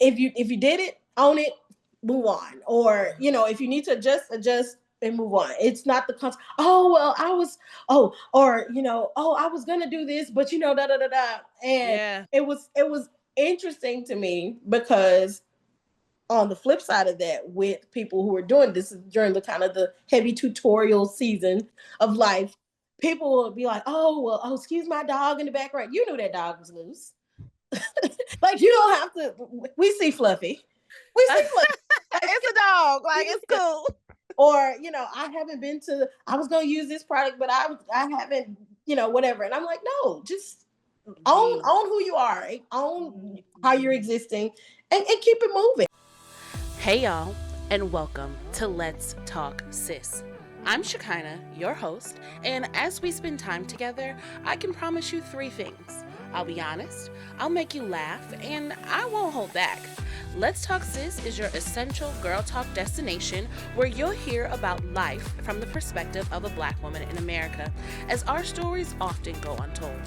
if you did it, own it, move on. Or, if you need to adjust and move on. It's not the constant, oh well, or I was gonna do this, but da da da da. And Yeah. it was interesting to me because on the flip side of that, with people who are doing this during the kind of the heavy tutorial season of life, people will be like, excuse my dog in the background. You knew that dog was loose. Like, you don't have to. We see Fluffy. We see Fluffy. Like, It's a dog. Like, it's cool. or I haven't been to. I was gonna use this product, but I haven't. Whatever. And I'm like, no, just own who you are, own how you're existing, and keep it moving. Hey, y'all, and welcome to Let's Talk Sis. I'm Shekinah, your host, and as we spend time together, I can promise you 3 things. I'll be honest, I'll make you laugh, and I won't hold back. Let's Talk Sis is your essential girl talk destination where you'll hear about life from the perspective of a Black woman in America, as our stories often go untold.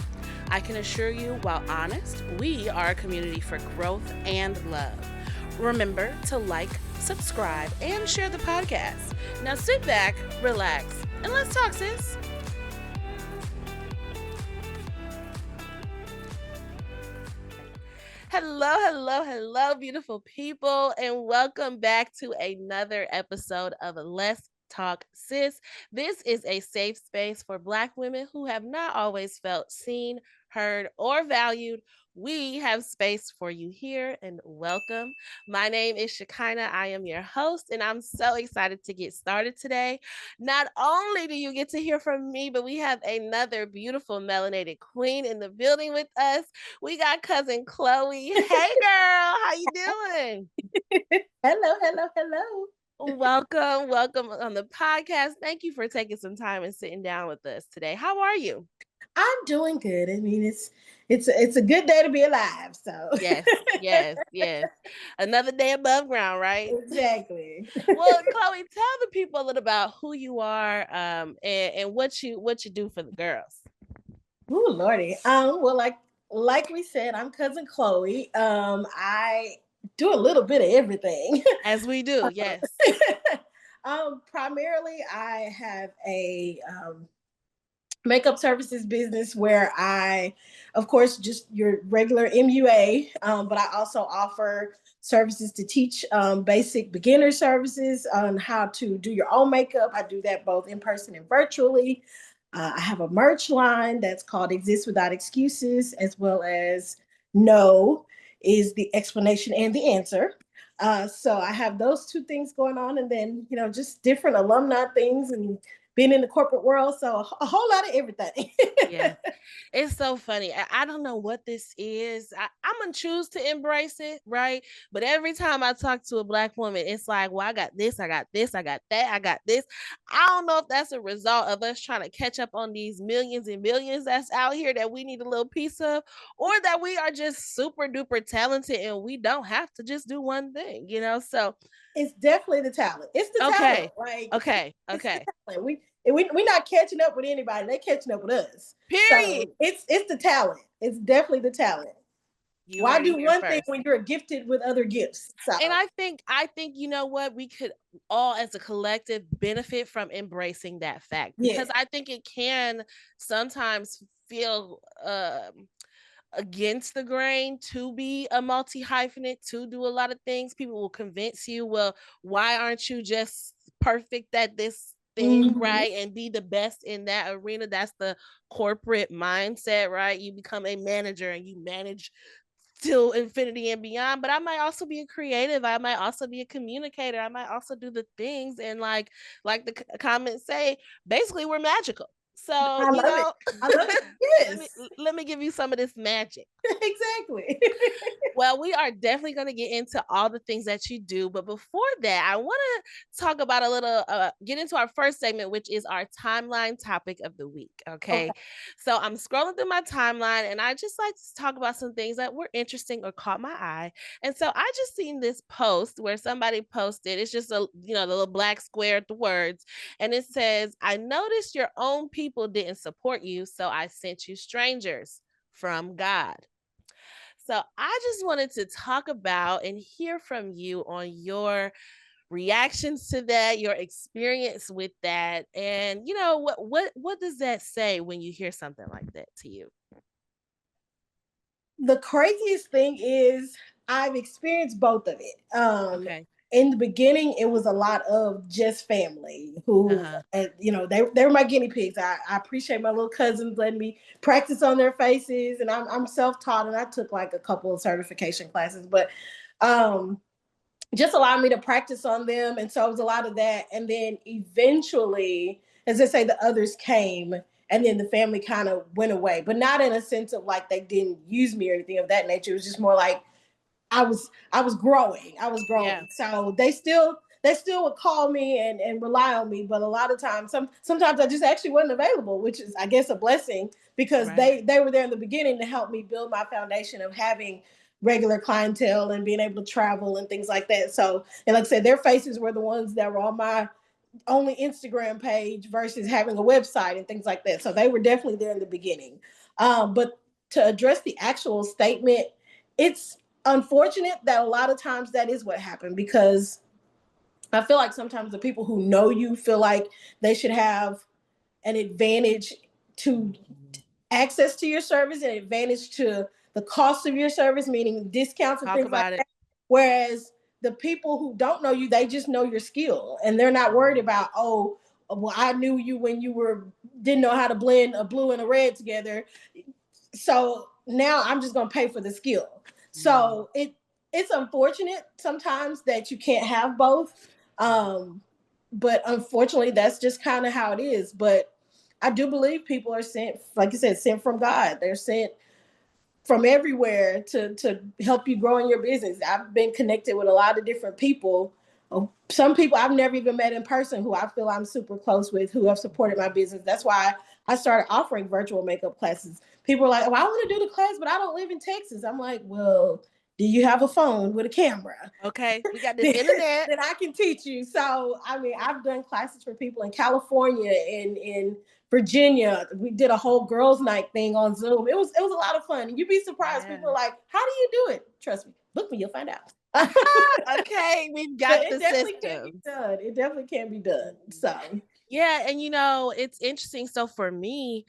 I can assure you, while honest, we are a community for growth and love. Remember to like, subscribe, and share the podcast. Now sit back, relax, and let's talk, sis. Hello, beautiful people, and welcome back to another episode of Let's Talk Sis. This is a safe space for Black women who have not always felt seen, heard, or valued. We have space for you here, and welcome. My name is Shekinah. I am your host, and I'm so excited to get started today. Not only do you get to hear from me, but we have another beautiful melanated queen in the building with us. We got cousin Chloe. Hey, girl, how you doing? Hello. Welcome on the podcast. Thank you for taking some time and sitting down with us today. How are you? I'm doing good. I mean, it's a good day to be alive. So Yes. Another day above ground, right? exactly. Well, Chloe, tell the people a little about who you are, and what you do for the girls. Oh lordy. Well, like we said, I'm cousin Chloe. I do a little bit of everything. As we do, yes. Primarily, I have a makeup services business where I, of course, just your regular MUA, but I also offer services to teach basic beginner services on how to do your own makeup. I do that both in person and virtually. I have a merch line that's called Exist Without Excuses, as well as No is the explanation and the answer. So I have those 2 things going on, and then just different alumni things and being in the corporate world. So a whole lot of everything. Yeah. It's so funny. I don't know what this is. I'm gonna choose to embrace it, right? But every time I talk to a Black woman, it's like, well, I got this, I got this, I got that, I got this. I don't know if that's a result of us trying to catch up on these millions and billions that's out here that we need a little piece of, or that we are just super duper talented and we don't have to just do one thing. So It's definitely the talent. It's the talent. okay, Like, it's the okay. talent. We're not catching up with anybody. They're catching up with us. Period. So it's the talent. It's definitely the talent. You Why heard it do here one thing first. when you're gifted with other gifts? So And I think you know what, we could all as a collective benefit from embracing that fact, yeah, because I think it can sometimes feel against the grain to be a multi hyphenate, to do a lot of things. People will convince you, well, why aren't you just perfect at this thing, mm-hmm. right? And be the best in that arena. That's the corporate mindset, right? You become a manager and you manage till infinity and beyond. But I might also be a creative. I might also be a communicator. I might also do the things, and like the comments say, basically we're magical. So I love it. I love it. let me Yes, let me give you some of this magic. exactly. Well, we are definitely going to get into all the things that you do. But before that, I want to talk about a little, get into our first segment, which is our timeline topic of the week. Okay. Okay. So I'm scrolling through my timeline and I just like to talk about some things that were interesting or caught my eye. And so I just seen this post where somebody posted, it's just the little black square at the words. And it says, I noticed your own people didn't support you. So I sent you strangers from God. So I just wanted to talk about and hear from you on your reactions to that, your experience with that, and what does that say when you hear something like that to you? The craziest thing is I've experienced both of it. Okay. In the beginning, it was a lot of just family who, Uh-huh. they were my guinea pigs. I appreciate my little cousins letting me practice on their faces, and I'm self taught, and I took like a couple of certification classes, but um, just allowed me to practice on them. And so it was a lot of that. And then eventually, as I say, the others came and then the family kind of went away, but not in a sense of like they didn't use me or anything of that nature. It was just more like I was growing. I was Yeah. growing. So they still would call me and rely on me. But a lot of times, sometimes I just actually wasn't available, which is I guess a blessing because Right. they were there in the beginning to help me build my foundation of having regular clientele and being able to travel and things like that. So, and like I said, their faces were the ones that were on my only Instagram page versus having a website and things like that. So they were definitely there in the beginning. But to address the actual statement, it's unfortunate that a lot of times that is what happened because I feel like sometimes the people who know you feel like they should have an advantage to access to your service, an advantage to the cost of your service, meaning discounts and Talk things like about it. that. Whereas the people who don't know you, they just know your skill and they're not worried about, oh, well, I knew you when you were didn't know how to blend a blue and a red together. So now I'm just gonna pay for the skill. Mm. So it's unfortunate sometimes that you can't have both. But unfortunately that's just kind of how it is. But I do believe people are sent, like you said, sent from God. They're sent from everywhere to help you grow in your business. I've been connected with a lot of different people. Some people I've never even met in person who I feel I'm super close with who have supported my business. That's why I started offering virtual makeup classes. People are like, well, I want to do the class, but I don't live in Texas. I'm like, well, do you have a phone with a camera? Okay, we got this then, internet. then I can teach you. So, I mean, I've done classes for people in California and in Virginia. We did a whole girls' night thing on Zoom. It was a lot of fun. And you'd be surprised. Yeah. People are like, "How do you do it?" Trust me, book me, you'll find out. but Okay, we've got it the definitely can be systems. done. It definitely can be done. So, Yeah, and it's interesting. So for me,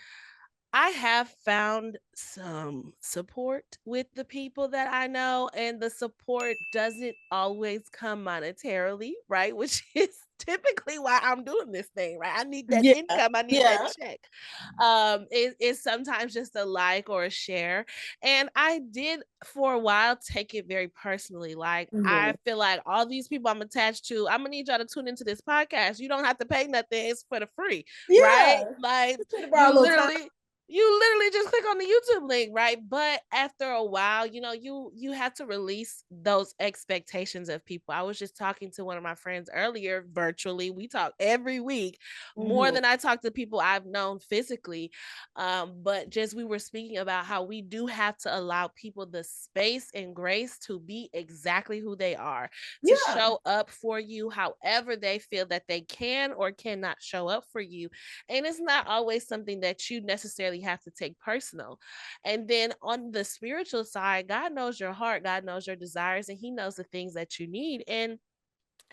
I have found some support with the people that I know, and the support doesn't always come monetarily, right? Which is typically why I'm doing this thing, right? I need that yeah, income, I need that yeah, check. It's sometimes just a like or a share. And I did for a while take it very personally. Like, I mhm. feel like all these people I'm attached to, I'm gonna need y'all to tune into this podcast. You don't have to pay nothing, it's for the free, right? Yeah. Like, Just need to borrow a you little time. literally you literally just click on the YouTube link, right? But after a while, you have to release those expectations of people. I was just talking to one of my friends earlier virtually. We talk every week, more Mhm. than I talk to people I've known physically. But just we were speaking about how we do have to allow people the space and grace to be exactly who they are, to Yeah, show up for you however they feel that they can or cannot show up for you. And it's not always something that you necessarily have to take personal. And then on the spiritual side, God knows your heart, God knows your desires, and He knows the things that you need. And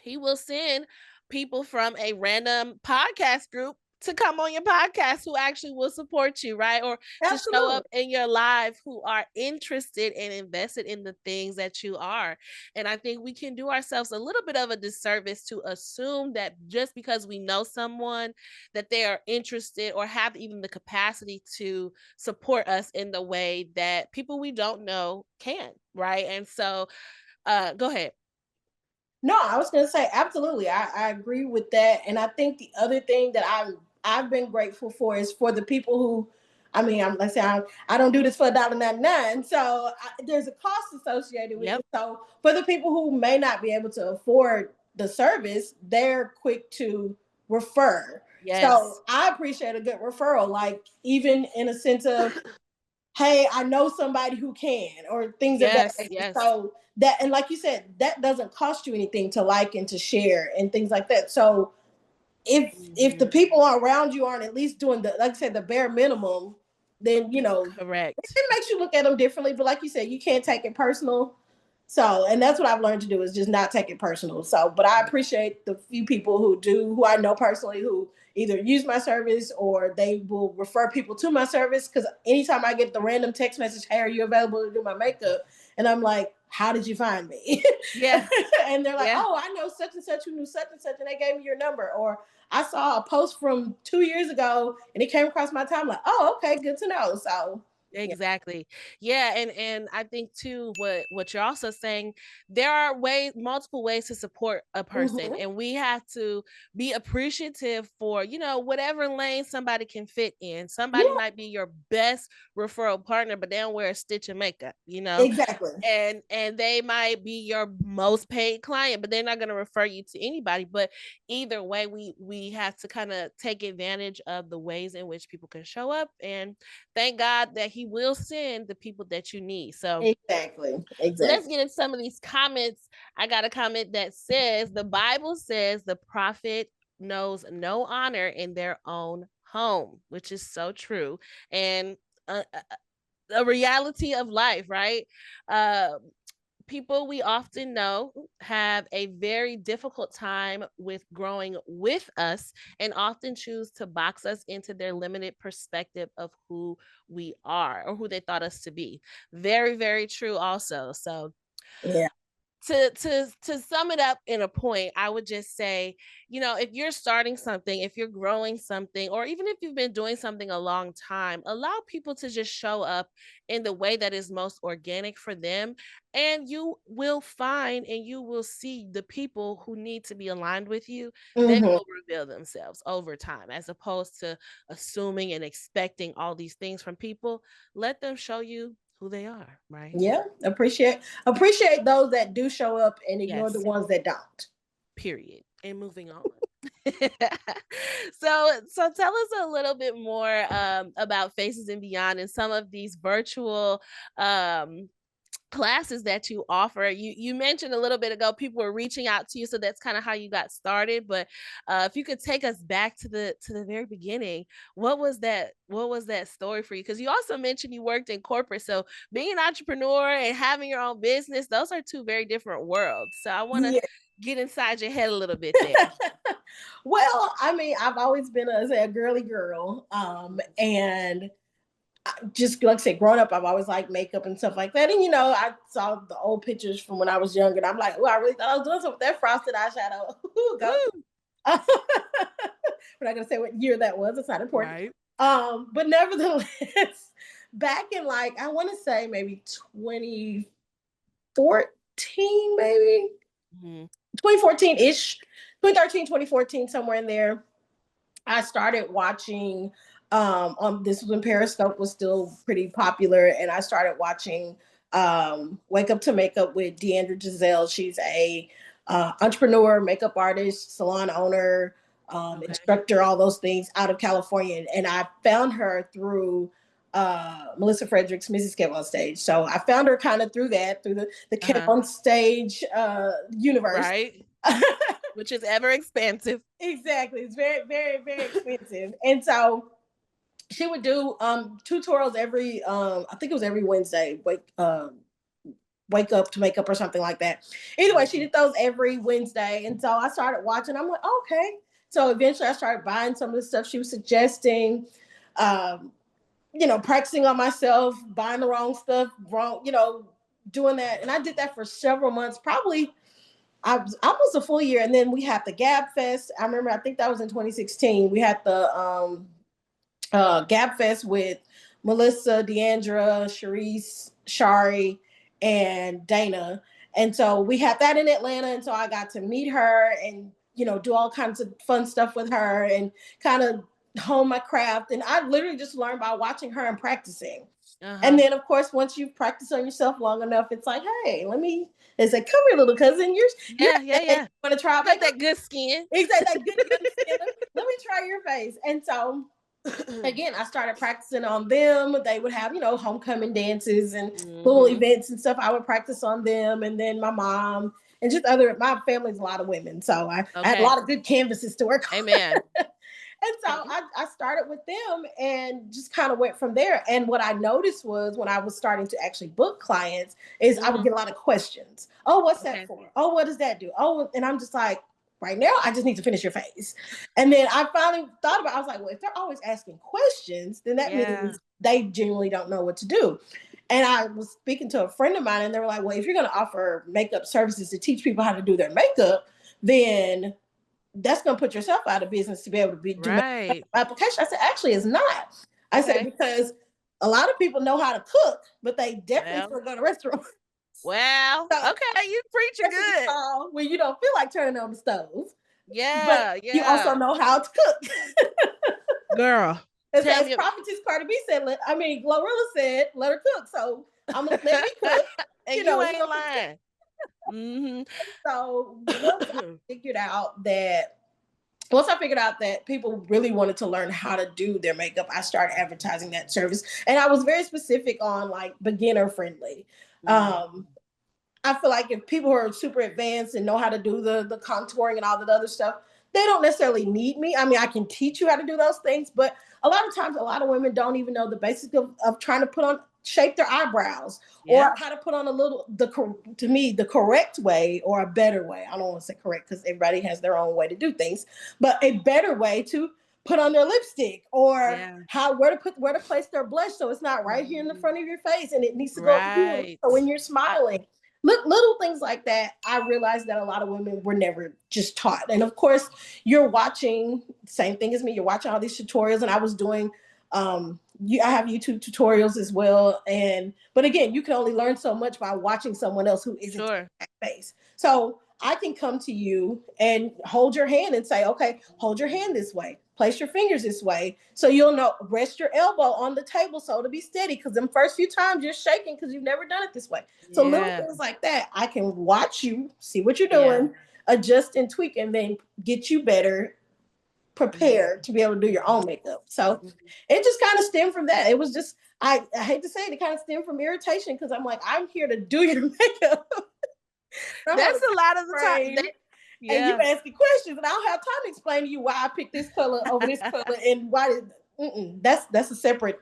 He will send people from a random podcast group to come on your podcast who actually will support you, right? Or to show absolutely. up in your life who are interested and invested in the things that you are. And I think we can do ourselves a little bit of a disservice to assume that just because we know someone that they are interested or have even the capacity to support us in the way that people we don't know can, right? And so go ahead. No, I was going to say absolutely. I agree with that, and I think the other thing that I've been grateful for is for the people who, I mean, I'm like I say I don't do this for $1.99, so there's a cost associated with Yep. it. So for the people who may not be able to afford the service, they're quick to refer. So Yes. I appreciate a good referral, like even in a sense of, hey, I know somebody who can, or things of that Yes, nature. yes. So that, and like you said, that doesn't cost you anything to like and to share and things like that. So if the Mhm. people around you aren't at least doing the, like I said, the bare minimum, then, Correct. it makes you look at them differently. But like you said, you can't take it personal. So, and that's what I've learned to do is just not take it personal. So, but I appreciate the few people who I know personally, who either use my service or they will refer people to my service. Because anytime I get the random text message, hey, are you available to do my makeup? And I'm like, how did you find me? Yeah. And they're like, Yeah. oh, I know such and such who knew such and such, and they gave me your number. Or I saw a post from 2 years ago and it came across my time, like, oh, okay, good to know. So, yeah. Exactly. Yeah, and I think too what you're also saying, there are multiple ways to support a person, Mm-hmm. and we have to be appreciative for, whatever lane somebody can fit in. Somebody Yeah, might be your best referral partner, but they don't wear a stitch of makeup. exactly. And they might be your most paid client, but they're not going to refer you to anybody. But either way, we have to kind of take advantage of the ways in which people can show up, and thank God that he will send the people that you need. So Exactly. let's Exactly. get into some of these comments. I got a comment that says the Bible says the prophet knows no honor in their own home, which is so true. And a reality of life, right? Uh, People we often know have a very difficult time with growing with us and often choose to box us into their limited perspective of who we are or who they thought us to be. Very, very true, also. So, Yeah. to sum it up in a point, I would just say, if you're starting something, if you're growing something, or even if you've been doing something a long time, allow people to just show up in the way that is most organic for them, and you will find and you will see the people who need to be aligned with you. They Mm-hmm. will reveal themselves over time, as opposed to assuming and expecting all these things from people. Let them show you who they are, right? Yeah. Appreciate those that do show up and ignore the Yes. ones that don't. Period. And moving on. So tell us a little bit more about Faces and Beyond and some of these virtual um classes that you offer. You mentioned a little bit ago people were reaching out to you, so that's kind of how you got started. But if you could take us back to the very beginning, what was that story for you? Because you also mentioned you worked in corporate, so being an entrepreneur and having your own business, those are two very different worlds. So I want to Yeah. get inside your head a little bit there. Well, I mean, I've always been a girly girl. And just like I said, growing up, I've always liked makeup and stuff like that. And I saw the old pictures from when I was younger, and I'm like, oh, I really thought I was doing something with that frosted eyeshadow. Go. Ooh, We're not gonna say what year that was. It's not important. right. But nevertheless, back in like I want to say maybe 2014, maybe Mhm. 2014 ish, 2013, 2014, somewhere in there. I started watching this was when Periscope was still pretty popular, and I started watching Wake Up to Makeup with Deandra Giselle. She's a entrepreneur, makeup artist, salon owner, Okay. instructor, all those things out of California. And I found her through Melissa Frederick's Mrs. Kev on Stage. So I found her kind of through that, through the Kev Uh-huh. on Stage universe. Right. Which is ever expansive. Exactly. It's very, very, very expensive. And so she would do tutorials every I think it was every Wednesday, wake up to makeup or something like that. Either way, she Mhm. did those every Wednesday. And so I started watching. I'm like, okay. So eventually I started buying some of the stuff she was suggesting, um, practicing on myself, buying the wrong stuff, doing that. And I did that for several months, probably I was almost a full year. And then we had the Gab Fest. I remember, I think that was in 2016. We had the Gab Fest with Melissa, Deandra, Sharice, Shari, and Dana. And so we had that in Atlanta. And so I got to meet her and, do all kinds of fun stuff with her and kind of hone my craft. And I literally just learned by watching her and practicing. And Uh-huh. then, of course, once you've practiced on yourself long enough, it's like, hey, they say, come here, little cousin. You're Yeah, yeah, you yeah. want to try You got makeup? that good skin. Exactly, that good young skin. Let me try your face. And so again, I started practicing on them. They would have, homecoming dances and little Mhm. events and stuff. I would practice on them. And then my mom and just my family's a lot of women. So I had a Okay. lot of good canvases to work on. Amen. And so Okay. I started with them and just kind of went from there. And what I noticed was when I was starting to actually book clients is I would Mm-hmm. get a lot of questions. Oh, what's that Okay. for? Oh, what does that do? Oh, and I'm just like, right now, I just need to finish your face. And then I finally thought about it. I was like, well, if they're always asking questions, then that Yeah. means they genuinely don't know what to do. And I was speaking to a friend of mine, and they were like, well, if you're going to offer makeup services to teach people how to do their makeup, then that's going to put yourself out of business to be able to do makeup Right. application. I said, actually, it's not. I said, Okay. because a lot of people know how to cook, but they definitely Well, still go to restaurants. So okay. You preaching recipe good. call when you don't feel like turning on the stove, but Yeah. you also Yeah. know how to cook. Girl, And so tell as me. Prophetess Cardi B said, Glorilla said, let her cook. So I'm gonna let me cook. And You you know, ain't lying. Mm-hmm. so once I figured out that people really wanted to learn how to do their makeup, I started advertising that service. And I was very specific on like beginner friendly. Mm. I feel like if people are super advanced and know how to do the contouring and all that other stuff, they don't necessarily need me. I mean, I can teach you how to do those things, but a lot of times, a lot of women don't even know the basics of trying to shape their eyebrows or Yep. how to put on to me, the correct way or a better way. I don't want to say correct because everybody has their own way to do things, but a better way to put on their lipstick or Yeah. where to place their blush so it's not right here in the Mhm. front of your face and it needs to go up here. Right. So when you're smiling, little things like that, I realized that a lot of women were never just taught. And of course, you're watching same thing as me. You're watching all these tutorials, and I was doing. I have YouTube tutorials as well, but again, you can only learn so much by watching someone else who isn't Sure. that face. So I can come to you and hold your hand and say, okay, hold your hand this way. Place your fingers this way. So you'll know, rest your elbow on the table so it'll be steady. Because them first few times you're shaking because you've never done it this way. So little Yeah. things like that, I can watch you, see what you're Yeah. doing, adjust and tweak, and then get you better Mhm. prepared to be able to do your own makeup. So Mhm. it just kind of stemmed from that. It was just, I hate to say it kind of stemmed from irritation because I'm like, I'm here to do your makeup. I'm on That's a a lot of the time. train and you Yeah. asking questions, and I don't have time to explain to you why I picked this color over this color and why that's a separate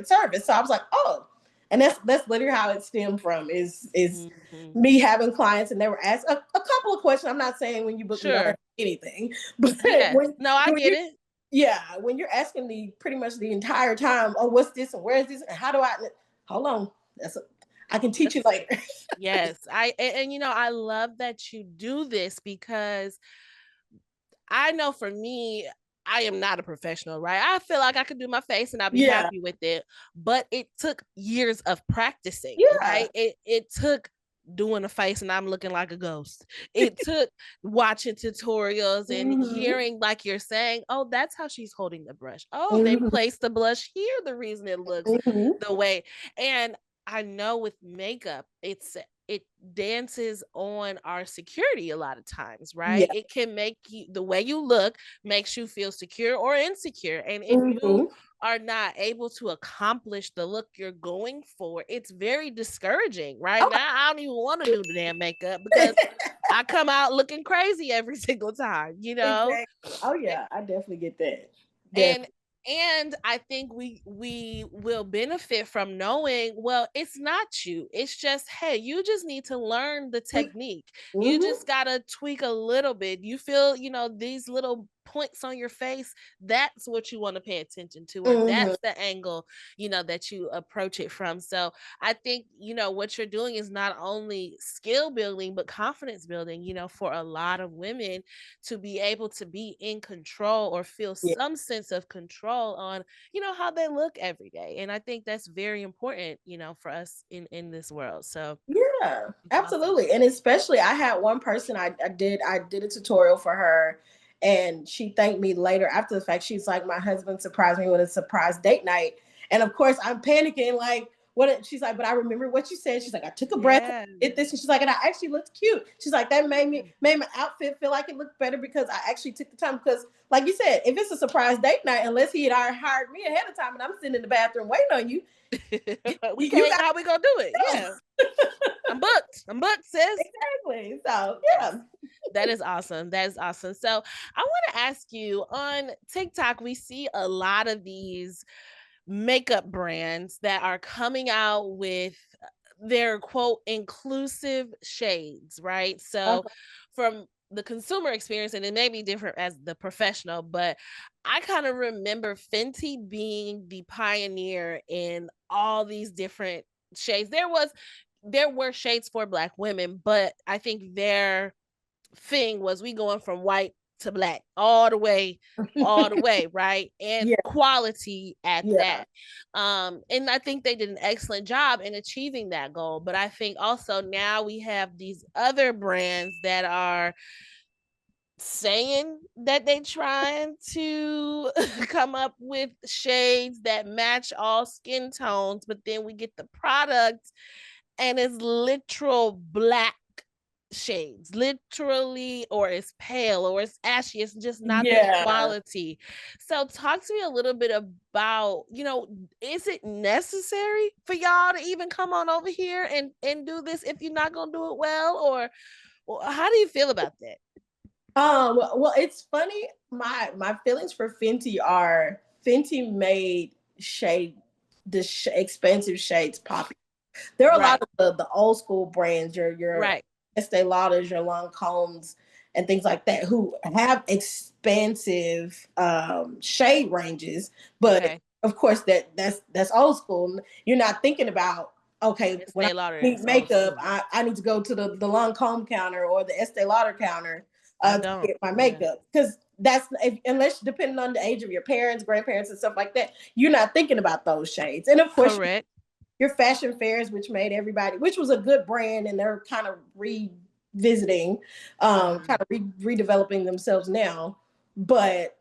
service. So I was like, oh, and that's literally how it stemmed from is Mhm. me having clients and they were asked a couple of questions. I'm not saying when you book me, don't ask Sure. anything, but Yes. when No, I when get you it. yeah, when you're asking me pretty much the entire time, oh, what's this and where is this and how do I hold on, I can teach you That's later. yes. And I love that you do this because I know for me, I am not a professional, right? I feel like I could do my face and I'll be Yeah, happy with it. But it took years of practicing, yeah. right? It took doing a face and I'm looking like a ghost. It took watching tutorials and Hmm. hearing, like you're saying, oh, that's how she's holding the brush. Oh, they Hmm. placed the blush here, the reason it looks Hmm. the way. And I know with makeup, it dances on our security a lot of times, right? Yeah. It can make you the way you look makes you feel secure or insecure. And if you Hmm. are not able to accomplish the look you're going for, it's very discouraging, right? Oh, Now I don't even want to do the damn makeup because I come out looking crazy every single time, you know? exactly. Oh yeah, I definitely get that. and Definitely. and I think we will benefit from knowing, well, it's not you, it's just, hey, you just need to learn the technique. You Hmm. just got to tweak a little bit. You feel, these little points on your face, that's what you want to pay attention to, or Hmm. that's the angle, that you approach it from. So I think, what you're doing is not only skill building but confidence building, for a lot of women to be able to be in control or feel Yeah. some sense of control on, how they look every day. And I think that's very important, for us in this world. So Yeah, it's awesome. absolutely. And especially I had one person I did a tutorial for her and she thanked me later after the fact. She's like, my husband surprised me with a surprise date night. And of course I'm panicking, like, she's like, but I remember what you said. She's like, I took a breath, Yeah. did this, and she's like, and I actually looked cute. She's like, that made my outfit feel like it looked better because I actually took the time. Because, like you said, if it's a surprise date night, unless he had already hired me ahead of time and I'm sitting in the bathroom waiting on you, We you can't, got how we gonna do it? to Yeah. I'm booked, sis. exactly. So Yes. yeah. That is awesome. That is awesome. So I want to ask you, on TikTok, we see a lot of these makeup brands that are coming out with their quote inclusive shades, right? So Okay. from the consumer experience, and it may be different as the professional, but I kind of remember Fenty being the pioneer in all these different shades. There were shades for Black women, but I think their thing was we going from white to Black all the way, right? And Yeah, quality at yeah. that. And I think they did an excellent job in achieving that goal. But I think also now we have these other brands that are saying that they trying to come up with shades that match all skin tones, but then we get the product and it's literal Black shades, literally, or it's pale or it's ashy. It's just not the Yeah. quality. So talk to me a little bit about, is it necessary for y'all to even come on over here and do this if you're not gonna do it well? Or how do you feel about that? Well, it's funny. My feelings for Fenty are Fenty made shade expensive shades popular. There are a lot Right, of the old school brands, your right. Estee Lauders, your Lancomes, and things like that, who have expansive shade ranges. But Okay. of course, that's old school. You're not thinking about, okay, when I Estee Lauder need is old makeup, school. I need to go to the Lancome counter or the Estee Lauder counter I to don't. get my Yeah. makeup, because unless depending on the age of your parents, grandparents, and stuff like that, you're not thinking about those shades. And of course, Correct. your fashion fairs, which made everybody, which was a good brand, and they're kind of revisiting, Mhm. kind of redeveloping themselves now. But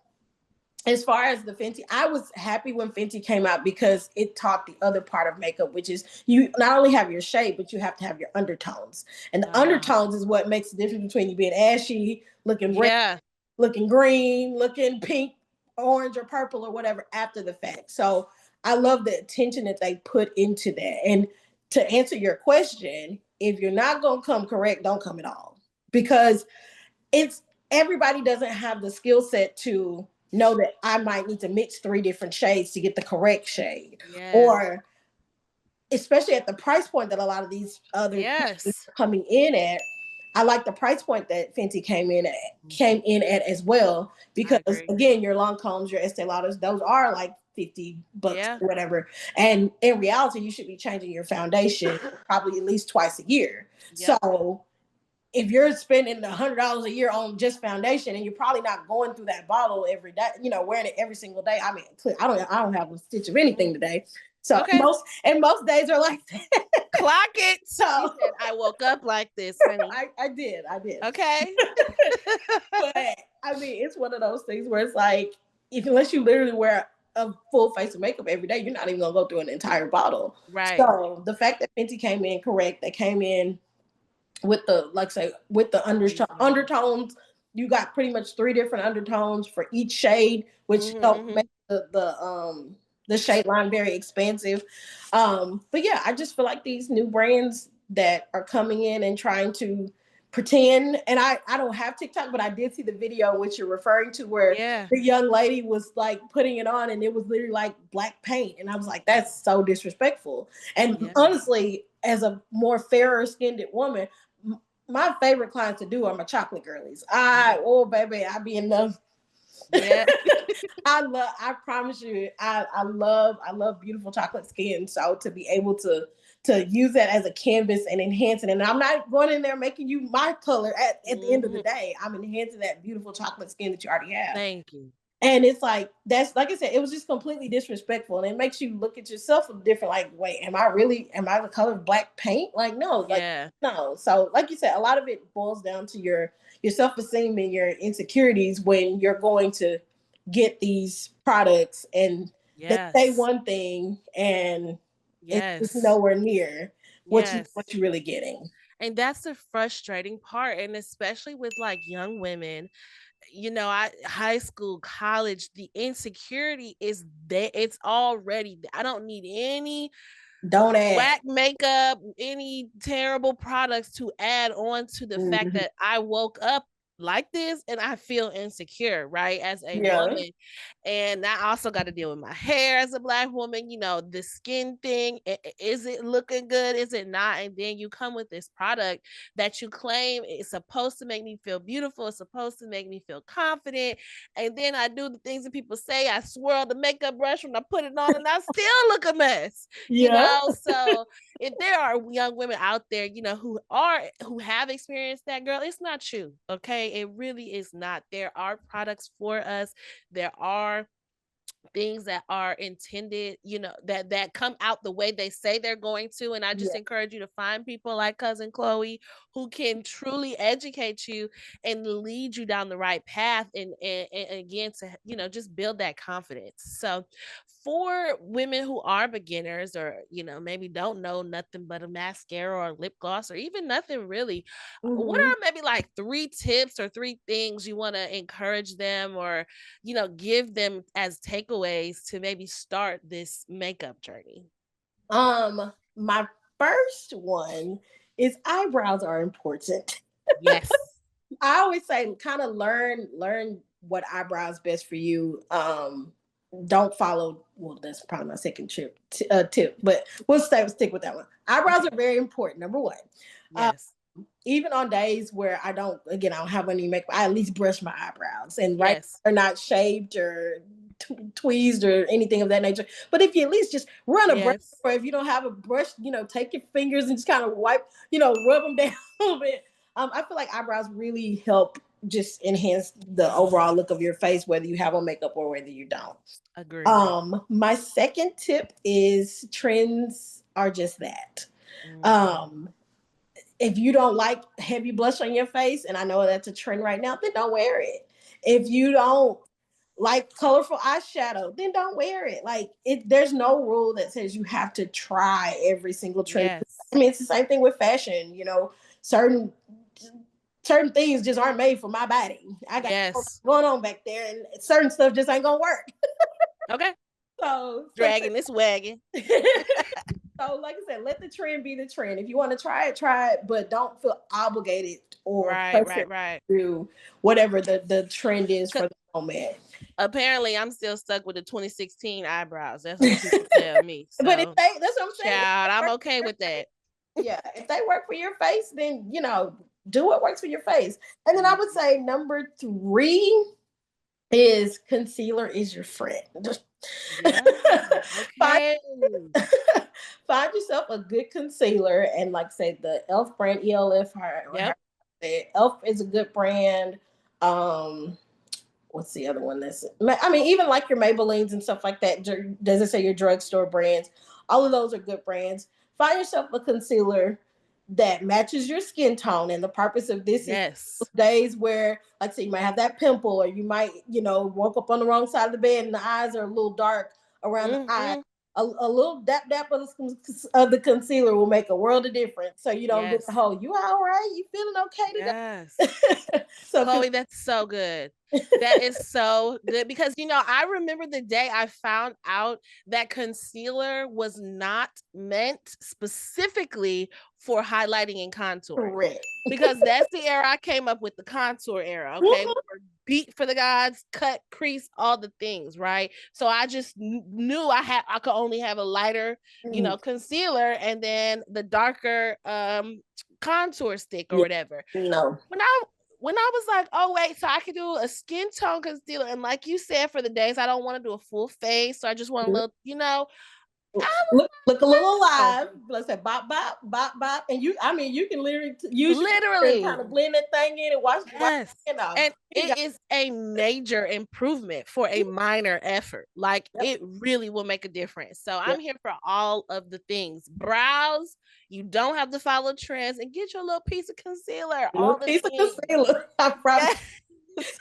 as far as the Fenty, I was happy when Fenty came out because it taught the other part of makeup, which is you not only have your shade, but you have to have your undertones. And the Uh-huh. undertones is what makes the difference between you being ashy, looking red, Yeah. looking green, looking pink, orange, or purple, or whatever after the fact. So I love the attention that they put into that. And to answer your question, if you're not going to come correct, don't come at all. Because it's everybody doesn't have the skill set to know that I might need to mix three different shades to get the correct shade. Yeah. Or especially at the price point that a lot of these other companies Yes. are coming in at. I like the price point that Fenty came in at as well, I because agree. again, your Lancomes, your Estee Lauders, those are like $50 Yeah. or whatever. And in reality, you should be changing your foundation probably at least twice a year. Yep. So if you're spending $100 a year on just foundation, and you're probably not going through that bottle every day, wearing it every single day. I mean, I don't have a stitch of anything today. So Okay. most days are like that. Clock it. She So said, I woke up like this, honey. I did. Okay. But I mean, it's one of those things where it's like, if unless you literally wear a full face of makeup every day, you're not even gonna go through an entire bottle. Right. So the fact that Fenty came in correct, they came in with the, like say, with the Reasonable. undertones. You got pretty much three different undertones for each shade, which Mm-hmm, help make mm-hmm. the shade line very expansive. But yeah, I just feel like these new brands that are coming in and trying to pretend, and I don't have TikTok, but I did see the video which you're referring to, where Yeah. the young lady was like putting it on and it was literally like black paint, and I was like, that's so disrespectful. And Yeah. honestly, as a more fairer skinned woman, my favorite clients to do are my chocolate girlies. Oh baby, I be in the Yeah. I promise you, I love beautiful chocolate skin. So to be able to use that as a canvas and enhance it. And I'm not going in there making you my color at the end of the Mm-hmm. day. I'm enhancing that beautiful chocolate skin that you already have. Thank you. And it's like, that's like I said, it was just completely disrespectful. And it makes you look at yourself different, like, wait, am I the color of black paint? Like, no, like, Yeah. no. So, like you said, a lot of it boils down to your self-esteem and your insecurities when you're going to get these products and they say Yes. one thing and it's Yes. nowhere near Yes. what you're really getting. And that's the frustrating part. And especially with like young women, I high school, college, the insecurity is there. It's already, I don't need any Don't add. whack makeup, any terrible products to add on to the fact Mhm. that I woke up like this and I feel insecure, right? As a Yeah. woman. And I also got to deal with my hair as a Black woman, the skin thing. Is it looking good? Is it not? And then you come with this product that you claim is supposed to make me feel beautiful. It's supposed to make me feel confident. And then I do the things that people say. I swirl the makeup brush when I put it on and I still look a mess, Yeah. So if there are young women out there, who have experienced that, girl, it's not you. Okay. It really is not. There are products for us. There are things that are intended, that come out the way they say they're going to. And I just Yeah. encourage you to find people like Cousin Chloe who can truly educate you and lead you down the right path and again to just build that confidence. So for women who are beginners or maybe don't know nothing but a mascara or lip gloss or even nothing really, what Mm-hmm. are maybe like 3 tips or 3 things you want to encourage them or give them as takeaways to maybe start this makeup journey? My first one is eyebrows are important. Yes. I always say kind of learn what eyebrows best for you. Don't follow. Well, that's probably my second tip, but we'll stick with that one. Eyebrows Okay. are very important. Number one. Uh, Yes. Even on days where I don't have any makeup, I at least brush my eyebrows, and right, Yes. they're not shaved or tweezed or anything of that nature. But if you at least just run a brush, Yes. or if you don't have a brush, take your fingers and just kind of wipe, rub them down a little bit. I feel like eyebrows really help just enhance the overall look of your face, whether you have on makeup or whether you don't. Agree. My second tip is trends are just that. Mm-hmm. Um, if you don't like heavy blush on your face, and I know that's a trend right now, then don't wear it. If you don't like colorful eyeshadow, then don't wear it. Like there's no rule that says you have to try every single trend. Yes. I mean, it's the same thing with fashion. Certain certain things just aren't made for my body. I got Yes. going on back there, and certain stuff just ain't gonna work. Okay. So, Dragging this wagon. so like I said, let the trend be the trend. If you want to try it, but don't feel obligated or Right. pressured Right. Right. to do whatever the trend is for the moment. Apparently, I'm still stuck with the 2016 eyebrows. That's what people tell me. But if So, that's what I'm saying. child, I'm okay with that. Yeah, if they work for your face, then do what works for your face. And then I would say number three is concealer is your friend. Yeah. find, Okay. find yourself a good concealer, and like say the Elf brand, ELF, Yep. Elf is a good brand. Um, what's the other one that's, I mean, even like your Maybellines and stuff like that, doesn't say your drugstore brands. All of those are good brands. Find yourself a concealer that matches your skin tone. And the purpose of this is Yes. days where, like, say, you might have that pimple, or you might, woke up on the wrong side of the bed and the eyes are a little dark around the eye. Mm-hmm. A little dap of the concealer will make a world of difference. So you don't get the Yes. whole, you all right? You feeling okay Yes. today? So, Chloe, that's so good. That is so good because I remember the day I found out that concealer was not meant specifically for highlighting and contouring. correct. Because that's the era I came up with, the contour era. Okay. We were beat for the gods, cut, crease, all the things, right? So I just knew I could only have a lighter, concealer and then the darker contour stick or Yeah, whatever. no. When I was like, oh wait, so I could do a skin tone concealer, and like you said, for the days I don't want to do a full face, so I just want a little, I Look a little was alive. Let's say bop bop bop bop, and I mean, you can literally use your finger and kind literally. of blend that thing in and wash Yes. your hand off. And it is a major improvement for a minor effort. Like Yep, it really will make a difference. So yep. I'm here for all of the things. Browse, you don't have to follow trends and get your little piece of concealer, A little all the piece of things. concealer. I promise. Yes.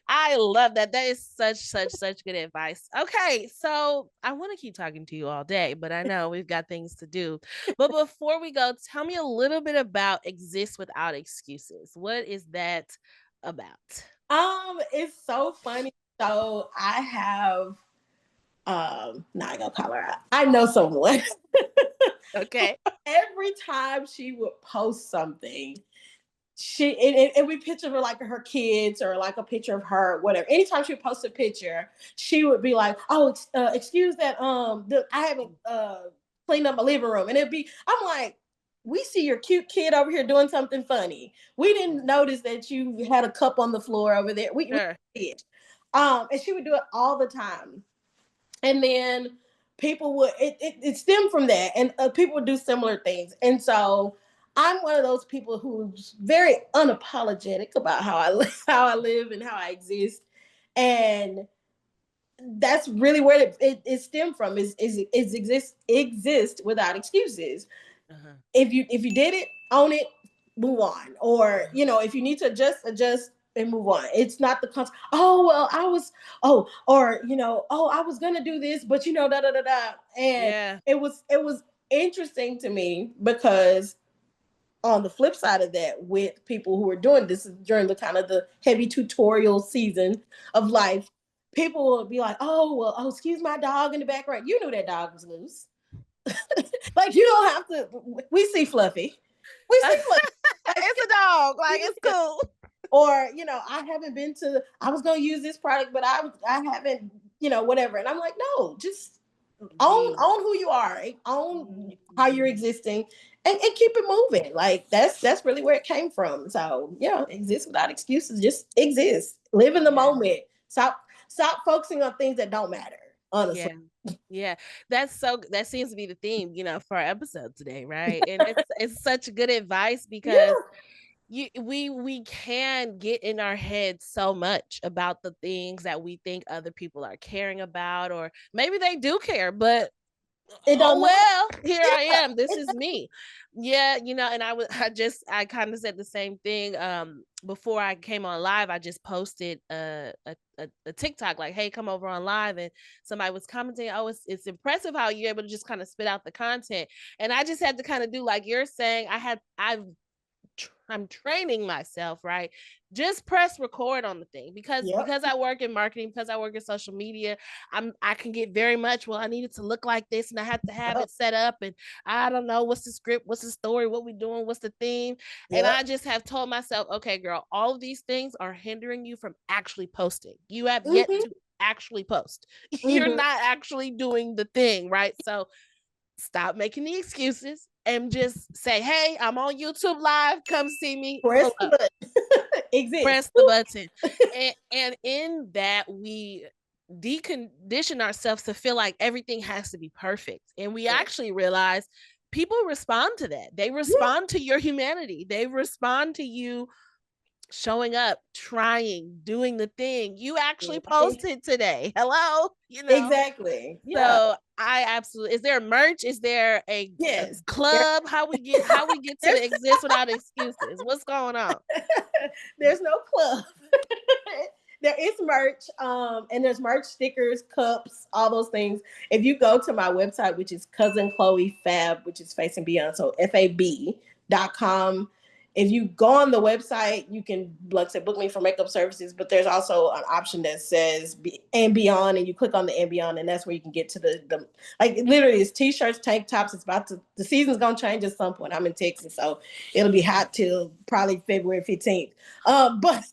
I love that. That is such good advice. Okay, so I want to keep talking to you all day, but I know we've got things to do. But before we go, tell me a little bit about Exist Without Excuses. What is that about? It's so funny. So I have now I gonna call her out. I know someone. Okay. Every time she would post something, and we picture her like her kids or like a picture of her, whatever. Anytime she posts a picture, she would be like, "Oh, excuse that. I haven't cleaned up my living room," and it'd be, I'm like, "We see your cute kid over here doing something funny. We didn't notice that you had a cup on the floor over there. We Sure. did." And she would do it all the time, and then people would it stemmed from that, and people would do similar things, and so I'm one of those people who's very unapologetic about how I live, how I live and how I exist, and that's really where it stemmed from, is exist without excuses. Uh-huh. If you did it, own it, move on. Or, Uh-huh. if you need to adjust and move on. It's not the constant, oh well, I was, oh, or oh, I was gonna do this, but da da da da. And Yeah. it was interesting to me because on the flip side of that, with people who are doing this during the kind of the heavy tutorial season of life, people will be like, oh well, oh, excuse my dog in the background. You knew that dog was loose. Like, you don't have to. We see Fluffy. We see Fluffy. Like, It's a dog. Like, it's cool. or I haven't been to. I was gonna use this product, but I haven't. Whatever. And I'm like, no, just You. own who you are, own how you're existing, and keep it moving. Like, that's really where it came from. So yeah, exist without excuses. Just exist. Live in the Yeah. moment. Stop focusing on things that don't matter. Honestly. Yeah. Yeah. That seems to be the theme, for our episode today, right? And it's such good advice because Yeah, we can get in our head so much about the things that we think other people are caring about, or maybe they do care, but it oh don't matter. well, here I Yeah, am, this is me. Yeah, and I kind of said the same thing. Before I came on live, I just posted a TikTok like, hey, come over on live, and somebody was commenting, oh, it's impressive how you're able to just kind of spit out the content. And I just had to kind of do like you're saying. I'm training myself, right? Just press record on the thing, yep. because I work in marketing, because I work in social media. I can get very much, well, I need it to look like this, and I have to have Yep. it set up, and I don't know what's the script, what's the story, what we doing, what's the theme. And Yep. I just have told myself, okay, girl, all of these things are hindering you from actually posting. You have yet Mm-hmm. to actually post. You're Mm-hmm. not actually doing the thing, right? So stop making the excuses and just say, hey, I'm on YouTube live. Come see me. Press Pull the up, button. Exist. press the button. And in that, we decondition ourselves to feel like everything has to be perfect. And we Yeah. actually realize people respond to that. They respond to your humanity, they respond to you showing up, trying, doing the thing. You actually Yeah. posted today. Hello, Exactly. Yeah. So I absolutely, is there merch? Is there a Yes. club? How we get to There's exist without excuses? What's going on? there's no club. There is merch, and there's merch, stickers, cups, all those things. If you go to my website, which is CousinChloe Fab, which is Facing Beyond, so FAB.com. If you go on the website, you can, like I said, book me for makeup services, but there's also an option that says and beyond, and you click on the and beyond, and that's where you can get to the like, literally, it's t-shirts, tank tops. It's about to, the season's gonna change at some point. I'm in Texas, so it'll be hot till probably February 15th. But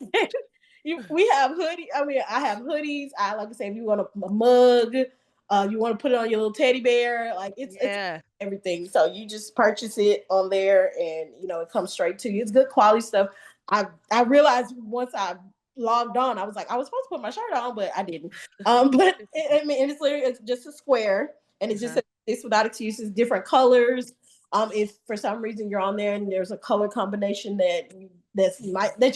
we have hoodie. I mean, I have hoodies. I, like I say, if you want a mug, you want to put it on your little teddy bear, like it's Yeah. everything. So you just purchase it on there, and it comes straight to you. It's good quality stuff. I realized once I logged on, I was like, I was supposed to put my shirt on, but I didn't. But I mean, it's literally, it's just a square, and it just Uh-huh. says it's without excuses, different colors. If for some reason you're on there and there's a color combination that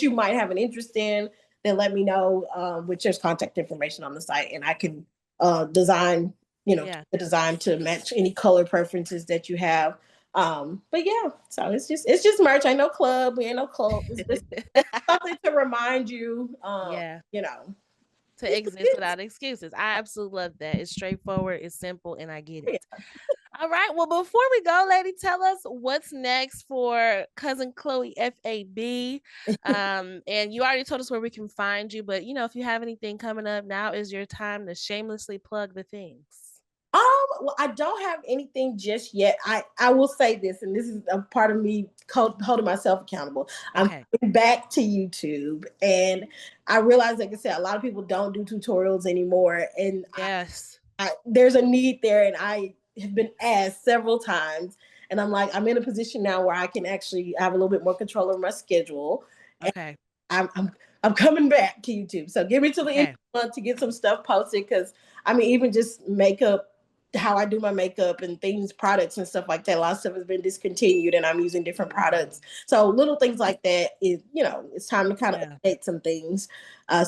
you might have an interest in, then let me know, which there's contact information on the site, and I can design, Yeah. the design to match any color preferences that you have. But yeah, so it's just merch. Ain't no club. We ain't no club. It's something to remind you, Yeah. you know, To exist without excuses. I absolutely love that. It's straightforward, it's simple, and I get it. All right. Well, before we go, lady, tell us what's next for Cousin Chloe FAB. And you already told us where we can find you, but if you have anything coming up, now is your time to shamelessly plug the things. Um, Well, I don't have anything just yet. I will say this, and this is a part of me holding myself accountable. I'm Okay. coming back to YouTube, and I realize, like I said, a lot of people don't do tutorials anymore, and Yes. there's a need there, and I have been asked several times, and I'm like, I'm in a position now where I can actually have a little bit more control over my schedule. Okay. I'm I'm I'm coming back to YouTube. So give me till the end of Okay. the month to get some stuff posted, because I mean, even just makeup, how I do my makeup and things, products and stuff like that. A lot of stuff has been discontinued, and I'm using different products. So little things like that is, it's time to kind of Yeah. update some things.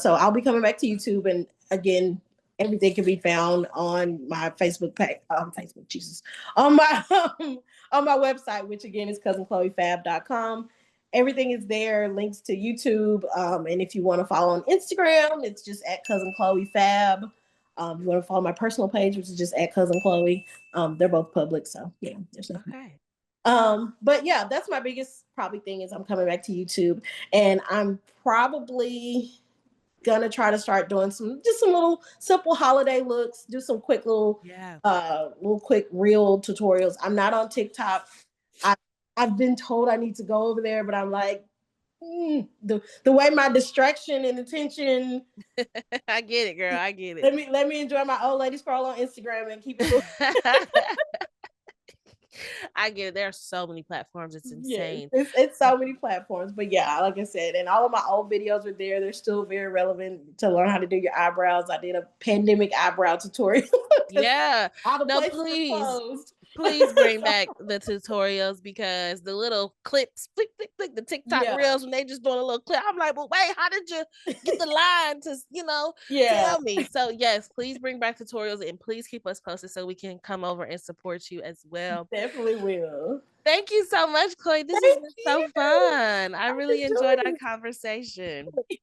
So I'll be coming back to YouTube, and again, everything can be found on my Facebook page. Facebook, Jesus, on my on my website, which again is CousinChloeFab.com. Everything is there, links to YouTube. And if you want to follow on Instagram, it's just at Cousin Chloe Fab. If you want to follow my personal page, which is just at Cousin Chloe. They're both public, so yeah, there's nothing. Okay. But yeah, that's my biggest probably thing is I'm coming back to YouTube, and I'm probably gonna try to start doing some little simple holiday looks, do some quick Yeah. little quick reel tutorials. I'm not on TikTok. I I've been told I need to go over there, but I'm like, the way my distraction and attention. I get it, girl. I get it. Let me enjoy my old lady scroll on Instagram and keep it moving. I get it. There are so many platforms. It's Yes, insane. it's so many platforms, but yeah, like I said, and all of my old videos are there. They're still very relevant to learn how to do your eyebrows. I did a pandemic eyebrow tutorial because Yeah. all the No, places were please. closed. Please bring back the tutorials because the little clips, click, click, click, the TikTok Yeah, reels when they just doing a little clip. I'm like, well, wait, how did you get the line to, yeah, tell me? So yes, please bring back tutorials and please keep us posted so we can come over and support you as well. definitely will. Thank you so much, Chloe. This has Thank been so you. fun. I I really enjoyed our enjoyed conversation. it.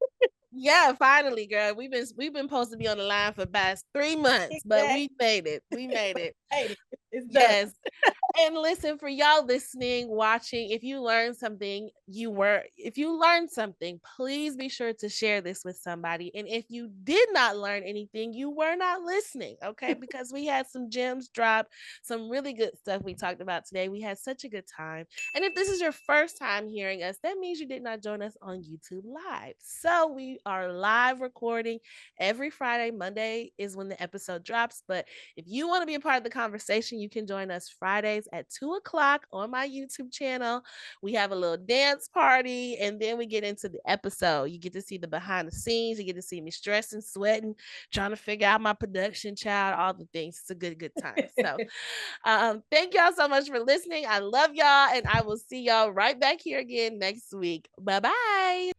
Yeah, finally, girl. We've been supposed to be on the line for past 3 months, but Exactly. we made it. We made it. Hey, it's done. Yes. And listen, for y'all listening, watching, if you learned something, please be sure to share this with somebody. And if you did not learn anything, you were not listening, okay? Because we had some gems drop, some really good stuff we talked about today. We had such a good time. And if this is your first time hearing us, that means you did not join us on YouTube Live. So we are live recording every Friday. Monday is when the episode drops. But if you want to be a part of the conversation, you can join us Fridays at 2 o'clock on my YouTube channel. We have a little dance party, and then we get into the episode. You get to see the behind the scenes. You get to see me stressing, sweating, trying to figure out my production child, all the things. It's a good time. So thank y'all so much for listening. I love y'all, and I will see y'all right back here again next week. Bye bye.